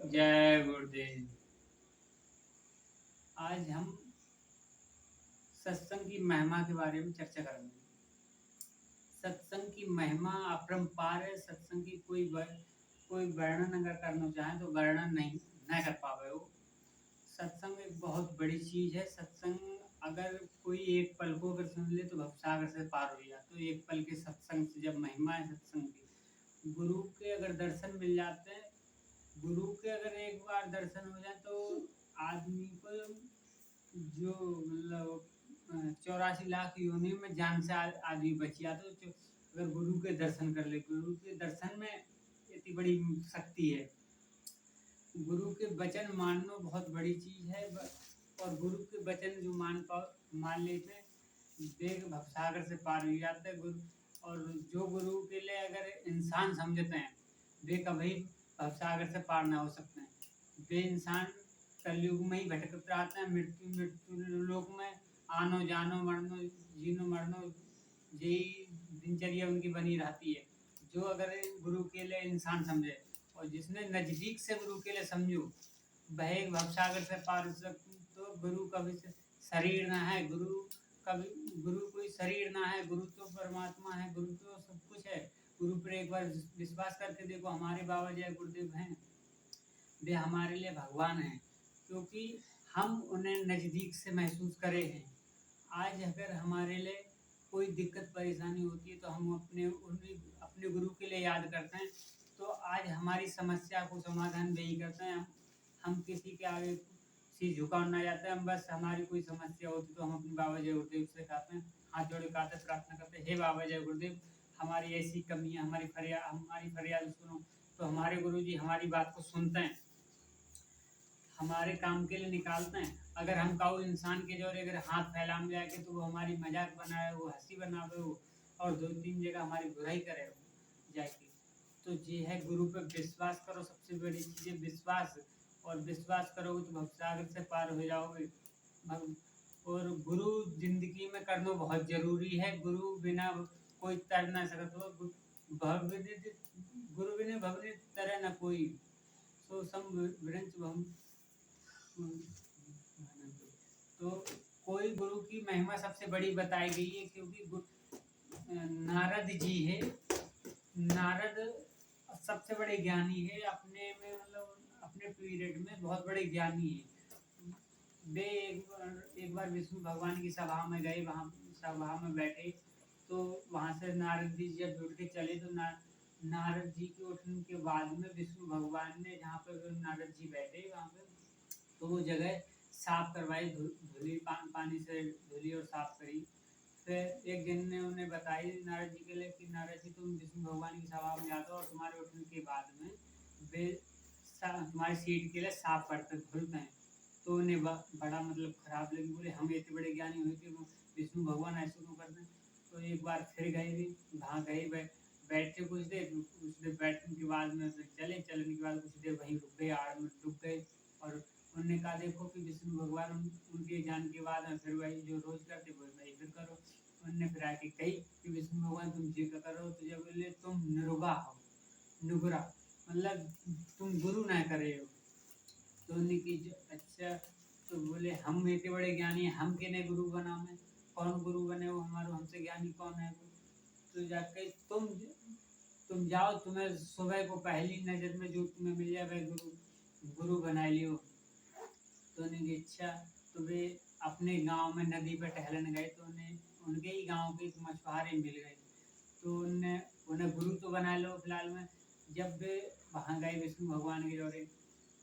जय गुरुदेव। आज हम सत्संग की महिमा के बारे में चर्चा करेंगे। सत्संग की महिमा अपरंपार है। सत्संग की कोई वर्णन अगर करना चाहे तो वर्णन नहीं कर पावे वो। सत्संग एक बहुत बड़ी चीज है। सत्संग अगर कोई एक पल को अगर सुन ले तो भवसागर से पार हो जाए। तो एक पल के सत्संग से जब महिमा है सत्संग की, गुरु के अगर दर्शन मिल जाते हैं, गुरु के अगर एक बार दर्शन हो जाए तो आदमी को जो मतलब 84 लाख योनि में जान से आदमी बच जाता। तो अगर गुरु के दर्शन कर ले, गुरु के दर्शन में इतनी बड़ी शक्ति है। गुरु के वचन मानना बहुत बड़ी चीज है। और गुरु के वचन जो मान लेते हैं, वेग भवसागर से पार हो जाते हैं। गुरु और जो गुरु के लिए अगर इंसान समझते हैं, वे कभी भवसागर से पार ना हो सकते हैं। वे इंसान कलयुग में ही भटकते रहते हैं। मृत्यु मृत्यु लोक में आनो जानो मरनो जीनो मरनो, यही दिनचर्या उनकी बनी रहती है। जो अगर गुरु के लिए इंसान समझे और जिसने नजदीक से गुरु के लिए समझो, वह एक भवसागर से पार हो सकते। तो गुरु कभी शरीर ना है, गुरु कोई शरीर ना है। गुरु तो परमात्मा है, गुरु तो सब कुछ है। गुरु पर एक बार विश्वास करके देखो। हमारे बाबा जय गुरुदेव हैं, वे हमारे लिए भगवान हैं, क्योंकि हम उन्हें नज़दीक से महसूस करे हैं। आज अगर हमारे लिए कोई दिक्कत परेशानी होती है तो हम अपने गुरु के लिए याद करते हैं। तो आज हमारी समस्या को समाधान वही करते हैं। हम किसी के आगे सिर झुकाना जाते हैं। हम बस हमारी कोई समस्या होती तो हम अपने बाबा जय गुरुदेव से कहते हैं, हाथ जोड़े कहते प्रार्थना करते हैं, हे बाबा जय गुरुदेव, हमारी ऐसी कमी है, हमारी फरियाद सुनो। तो हमारे गुरु जी हमारी बात को सुनते हैं, हमारे काम के लिए निकालते हैं। अगर हम काऊ इंसान के जोरे अगर हाथ फैलाने जाके तो वो हमारी मजाक बनाए, वो हंसी बनावे हो, और 2-3 जगह हमारी बुराई करे हो जाके। तो ये है, गुरु पे विश्वास करो। सबसे बड़ी चीज़ है विश्वास। और विश्वास करोगे तो भवसागर से पार हो जाओगे। और गुरु जिंदगी में करना बहुत जरूरी है। गुरु बिना कोई तर ना सकता। गुरु बिना भवने तरह न कोई। सो सम विरंच बहु। तो कोई गुरु की महिमा सबसे बड़ी बताई गई है, क्योंकि नारद जी है। नारद सबसे बड़े ज्ञानी है अपने में, मतलब अपने पीरियड में बहुत बड़े ज्ञानी है। वे एक बार विष्णु भगवान की सभा में गए, वहाँ सभा में बैठे। तो वहाँ से नारद जी जब उठ के चले तो नारद जी के उठने के बाद में विष्णु भगवान ने जहाँ पर नारद जी बैठे वहाँ पे तो वो जगह साफ करवाई, धुली पानी से धुली और साफ करी। फिर एक दिन ने उन्हें बताई नारद जी के लिए कि नारद जी, तुम विष्णु भगवान की सभा में जाते हो और तुम्हारे उठने के बाद में वे तुम्हारी सीट के लिए साफ करते धुलते हैं। तो उन्हें बड़ा मतलब खराब लगी। बोले हम इतने बड़े ज्ञानी हुए कि विष्णु भगवान ऐसे क्यों करते हैं। तो एक बार फिर गए भी, वहाँ गए बैठे कुछ देर बैठने के बाद में फिर चलने के बाद कुछ देर वहीं रुक गए, आड़ में रुक गए। और उन्होंने कहा देखो कि विष्णु भगवान उनके ज्ञान के बाद में फिर वही जो रोज करते वही फिर करो। उनने फिर आके कही कि विष्णु भगवान तुम जी का करो। तो जब बोले तुम निरुगा हो, नुगरा मतलब तुम गुरु ना करे हो। तो उन्होंने की अच्छा। तो बोले हम इतने बड़े ज्ञानी हैं, हम किन्हें गुरु बना में, कौन गुरु बने हो हमारे, हमसे ज्ञानी कौन है। तो जाके तुम जाओ, तुम्हें सुबह को पहली नजर में जो तुम्हें मिल जाए वह गुरु बना लियो। तो उन्हें इच्छा। तो वे अपने गांव में नदी पर टहलने गए। तो उन्हें उनके ही गांव के एक मछुआरे मिल गए। तो उन्हें गुरु तो बना लो फिलहाल में। जब वे वहाँ गए विष्णु भगवान के जोरे,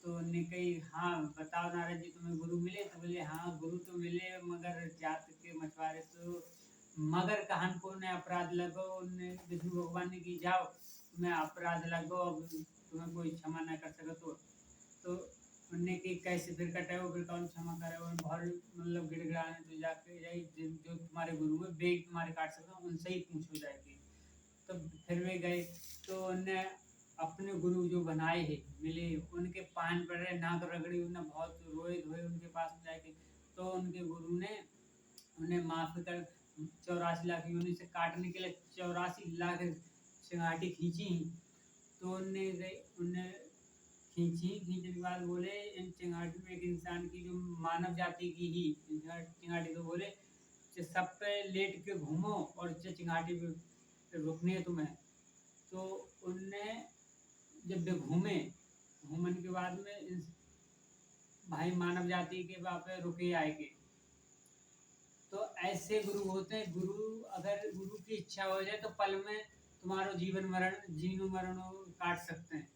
तो उन्हें कही हाँ बताओ नारद जी तुम्हें गुरु मिले। तो बोले हाँ गुरु तो मिले, मगर जात के मछुआरे तो मगर कहन को उन्हें अपराध लगो। उन्हें विष्णु भगवान ने की जाओ तुम्हें अपराध लगो, अब तुम्हें कोई क्षमा न कर सके। तो उनने की कैसे फिर कटे हो, फिर कौन क्षमा करे। और बहुत मतलब गिड़गिड़ाने तो जाके यही जो तुम्हारे गुरु में बेग तुम्हारे काट सकते उनसे ही पूछो जाएगी। तो फिर वे गए। तो उनने अपने गुरु जो बनाए हैं मिले, उनके पान पर नाक रगड़ी, उन्हें बहुत रोए धोए उनके पास में जाके। तो उनके गुरु ने उन्हें माफ कर 84 लाख योनि से काटने के लिए 84 लाख चिंगाटी खींची। तो उनने खींची, खींचने के बाद बोले इन चिंगारी में एक इंसान की जो मानव जाति की ही चिंगारी तो बोले कि सब पे लेट के घूमो और चिंगारी पे रुकनी है तुम्हें। तो उनने जब वे घूमे, घूमने के बाद में भाई मानव जाति के वहाँ पे रुके आएंगे। तो ऐसे गुरु होते हैं, गुरु अगर गुरु की इच्छा हो जाए तो पल में तुम्हारा जीवन मरण जीनो मरणों काट सकते हैं।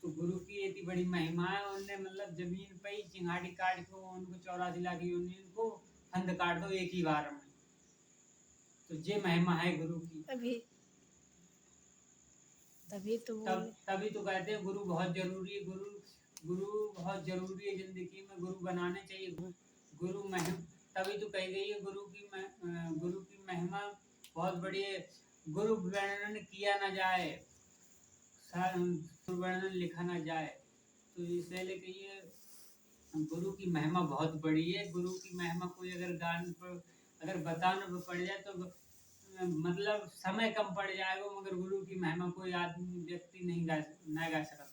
तो गुरु की इतनी बड़ी महिमा है, उनने मतलब जमीन पे ही चिंगारी काट के उनको 84 लाख योनियों को फंद काट दो एक ही बार में। तो ये महिमा है गुरु की। अभी तभी तो बोले तभी तो कहते हैं गुरु बहुत जरूरी है। गुरु बहुत जरूरी है, जिंदगी में गुरु बनाने चाहिए। गुरु महिमा तभी तो कही गई है गुरु की महिमा बहुत बड़ी है। गुरु वर्णन किया ना जाए, वर्णन लिखा ना जाए। तो इससे लेके ये गुरु की महिमा बहुत बड़ी है। गुरु की महिमा कोई अगर गान पर अगर बताना पड़ जाए तो मतलब समय कम पड़ जाएगा, मगर गुरु की महिमा कोई आदमी व्यक्ति नहीं गा सकता।